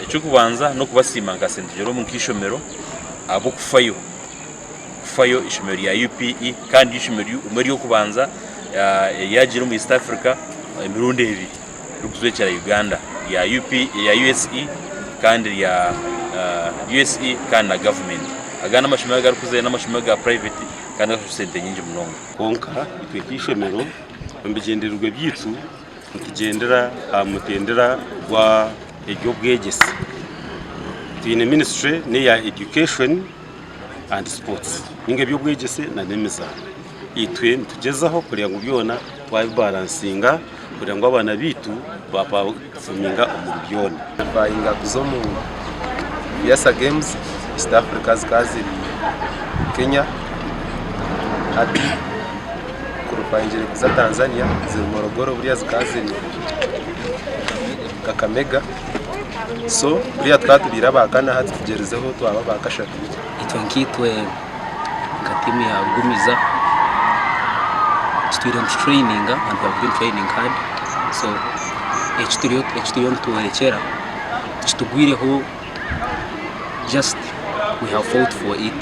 icyo kubanza no kubasima nka St Jerome nk'ishomero abo kufayo ishomero ya UPE kandi ishomero umuri yo kubanza yagira mu East Africa imirundi ibiri rukuzwekyera Uganda ya UPE ya USE kandi ya USE kandi na government agana amashomero garukuze n'amashomero ga private kandi gafite nyingi munongo konka twekishomero mbigendererwe byitsu tugendera amutendera wa Obwegyese twine ministry ne ya education and sports ninge by'Obwegyese na nemiza itwe tugezaho kugira ngo byona twabibalansinga kugira ngo abana bitu bapa fuminga umuri byona bayinga kuzomu FEASSSA games East Africa zikazi Kenya hadi kurupangire kuza Tanzania ziri Morogoro buriya zikazi Kakamega so buriya twatubira bakana hati tugerezeho twaba bakashaka itwe katimi ya gumiza student training and we have been training hard so h3 tuwerekera kitugwireho just we have fought for it.